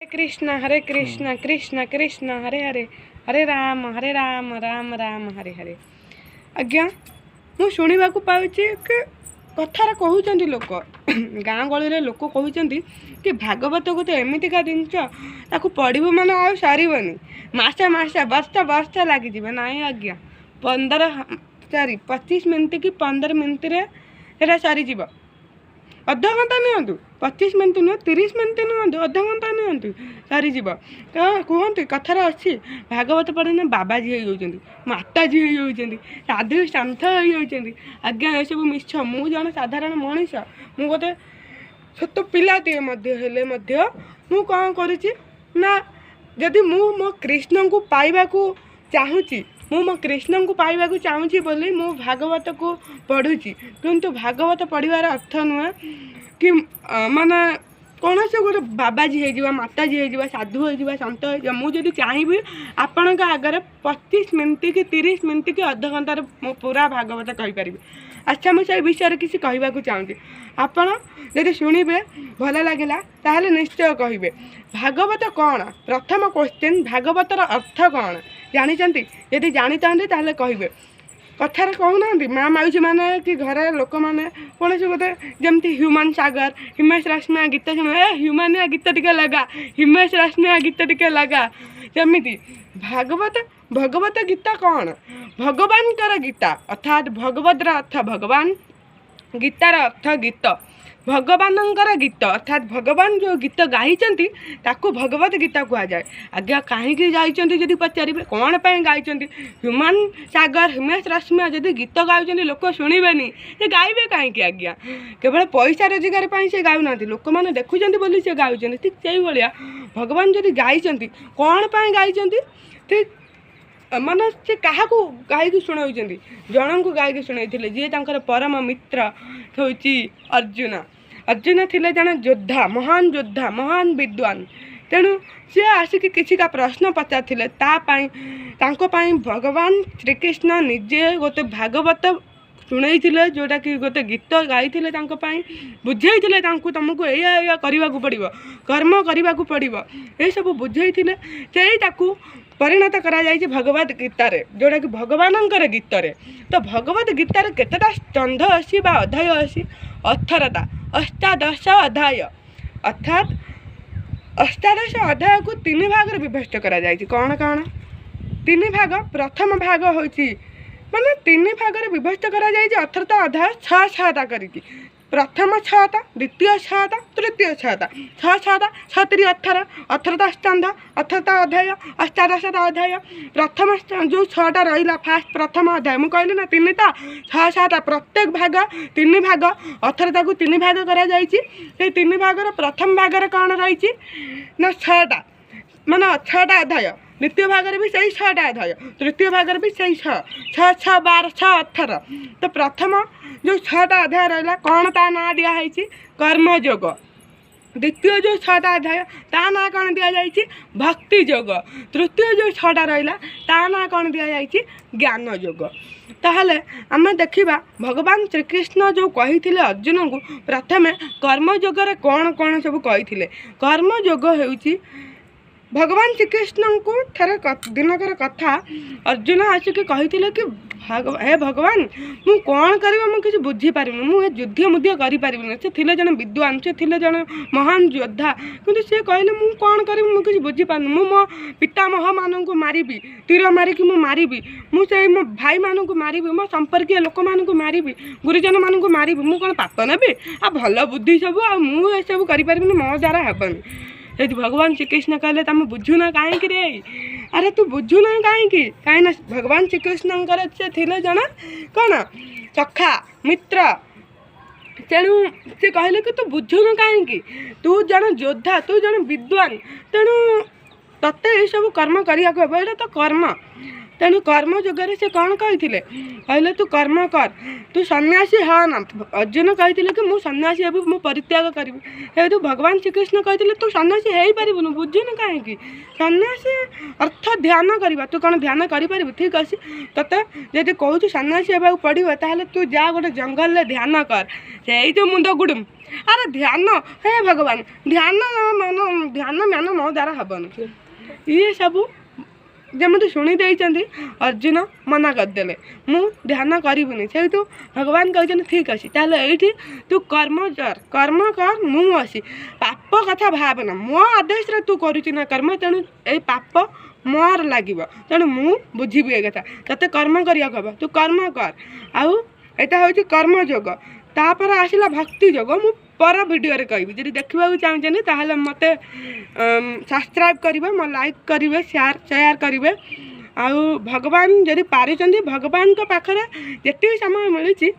हरे कृष्ण कृष्ण कृष्ण हरे हरे हरे राम राम राम हरे हरे। आज्ञा मु शुणा पाऊँ कि कथार कहते लोक गाँ गली लोक कहते कि भागवत को तो एमतीका जिनस पढ़ू मान आ सरबनी मसे मसे वर्ष वर्ष लगे ना आज्ञा 25 मिनट कि 15 मिनट सरीज अध घंटा नियंतु 25 मिनट नुह 30 मिनट नियंतु अध घंटा नियंतु सरीज कहते कथार अच्छी भागवत पढ़ने बाबाजी हो माताजी होती साधु शांत होती आज्ञा ये सब मिछ मु जन साधारण मनीष मु गोटे छोट पिलाटे मु कौन करुच्ची ना जदि मु मो कृष्ण को पाइबा चाहूँगी मु मो कृष्ण को पाइबा चाहूँगी बोली मु भागवत को पढ़ुची किंतु भागवत पढ़वार अर्थ नुहे कि माने कौन से गोटे बाबाजी हो माताजी हो साधु हो शांत हो मुझे चाहिए आपण आगे 25 मिनट कि 30 मिनट कि अध घंटार मो पूरा भागवत कहीपरि। अच्छा मुझे विषय किसी कहवाक चाहूँगी आपण जब शुणे भल लगे ताहले निश्चय कहे भागवत कौन प्रथम क्वेश्चन भागवतर अर्थ कौन जानी यदि जानी ताहले कहे कथार कहूना माँ माउसी मैंने कि घर लोक मैंने कौन से गोटे जमती ह्यूमन सागर हिमेश रेशमिया गीत शुण ह्यूमानिया गीत टिके लगा हिमेश रेशमिया गीत टिके लगा जमीती भागवत भगवत गीता कौन भगवान गीता अर्थात भगवतर अर्थ भगवान गीतार अर्थ गीत भगवान गीत अर्थात भगवान जो गीत गाई भगवत गीता कह जाए। आज्ञा कहीं जाइए पचारे कौन पर गाई ह्यूमान सागर हिमेश रेशमिया जदि गीत गाँव लोक शुणवे से गाइबे कहीं आज्ञा केवल पैसा रोजगार से गाऊना लोक मैंने देखुं बोली से गाँव ठीक से भाया भगवान जदि गाई कौन पर गाई ठीक माने से क्या गायक शुणाऊँ जन को गायक शुणाई जी परम मित्र हूँ अर्जुन अर्जुन थिले जन योद्धा महान विद्वान तेणु सी आसिक किसी का प्रश्न पचार भगवान श्रीकृष्ण निजे गोटे भागवत शुणई जोटा कि गोटे गीत गाई बुझे तुमको या करने को पड़ो कर्म करने को पड़ो ये सब बुझे से परिणत करा जाइए भगवत गीतार जोटा कि भगवान गीतर तो भगवत गीतार केतटा स्कंध अच्छी अध्याय अच्छी 18टा अष्टादश अध्याय अर्थात अष्टादश अध्याय को 3 भाग विभक्त करा जाइए कौन कौन 3 भाग प्रथम भाग होची माने 3 भाग विभक्त करा जाइए 18टा अध्याय 6 करके प्रथम 6टा द्वितीय 6टा तृतीय 6टा 6 18टा स्कंध 18टा अध्याय अष्टादशटा अध्याय प्रथम जो 6टा रहा फास्ट प्रथम अध्याय मुझे कहली ना 3टा 6 प्रत्येक भाग 3 भाग 18टा को 3 भाग करा जाइए 3 भागर प्रथम भागर कौन रही ना 6टा माने 6टा अध्याय द्वितीय भाग भी सही 6टा अध्याय तृतीय भाग भी सही 6 12 6 18 तो प्रथम जो 6टा अध्याय रहा कौन ता ना दिखाई कर्मयोग द्वितीय जो 6टा अध्याय ता ना कौन दि जाए भक्ति योग तृतीय जो 6टा रहा ता ना कौन दि जाए ज्ञान योग। ताहले आम देखा भगवान श्रीकृष्ण जो कही अर्जुन को प्रथमे कर्मयोग कौन कौन सब कही कर्मयोग हो भगवान श्रीकृष्ण को थे दिनकर कथा अर्जुन आसिक कही कि हे भगवान मु कौन कर बुझीपार मुझे युद्ध मुद्ध करें से थे जन विद्वान से थे जन महान योद्धा कि सी कहले मु कौन करी मुझे बुझीपार मु मो पितामह मान को मारि तीर मारिकी मारि मुझे मो भाई मान को मारि मो संपर्क लोक मान को मारि गुरुजन मान को मारि मु कौन पाप नेबी आ भल बुद्धि सब आ मुझे सब करें मो द्वारा हेबनी यदि भगवान श्रीकृष्ण कहले तुम बुझुना कहीं रे अरे तू बुझुना कहीं भगवान श्रीकृष्ण से थे जन कौन सखा मित्र तेणु से कहले कि तू बुझुनु कहीं तू जन योद्धा तू जन विद्वान तेणु तत्ते ये सब कर्म करा तो कर्म तेणु कर्म जुगर से कौन कही कहले तू कर्म कर तू सन्यासी हाँ ना अर्जुन कही कि मु सन्यासी हे मु परित्याग करी तू भगवान श्रीकृष्ण कही तू सन्यासी हो पारूनु बुझुनु कहीं सन्यासी अर्थ ध्यान करवा तू कौन ध्यान कर ठीक अच्छे तते जब कहूँ सन्यासी होगा पड़ो ताहले तू जा गोटे जंगल ध्यान कर से जो मुंड गुड़ुम अरे ध्यान हे भगवान ध्यान ध्यान मो द्वारा हेनी ये सब जमी शुणी देती अर्जुन मना करदे मु ध्यान करूनी से भगवान कहते ठीक अच्छे ताल ये तू कर्म कर मुझी पाप कथा भावना मो आदेश तू करुना कर्म तेणु ये पाप मोर लगे तेणु मु बुझी ए कथा ते कर्म करिया हम तू कर्म कर आउ यहाँ हूँ कर्मयोग तापर आसला भक्ति योग मु पर वीडियो कहबी जब देखा चाहते ताहले मत सब्सक्राइब करेंगे मो लाइक करेंगे शेयर करेंगे आउ भगवान जदि पारिचंदी भगवान को पाखरे जिते समय मिली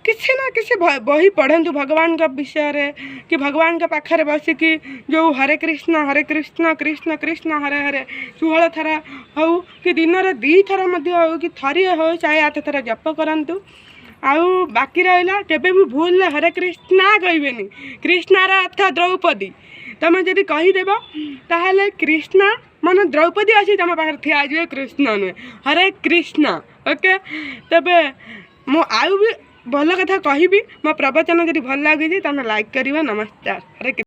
किसी ना किसी बही पढ़ु भगवान का विषय रे कि भगवान के पाखरे बसिकी जो हरे कृष्ण कृष्ण कृष्ण हरे हरे 16 थर हो कि दिन में 2 थर हो कि थरिए हो चाहे 8 थर जप करंतु आउ बाकी रहा केबे भी भूल हरे कृष्णा कहबेनी कृष्णार अर्थ द्रौपदी तुम जब कहीदेव ताहले कृष्णा मन द्रौपदी अच्छी तुम पाखे ठिया आज कृष्ण नुहे हरे कृष्ण ओके तबे मु आउ भी भल कथा कहबी मो प्रवचन जब भल लगी तुम लाइक करिवे नमस्कार हरे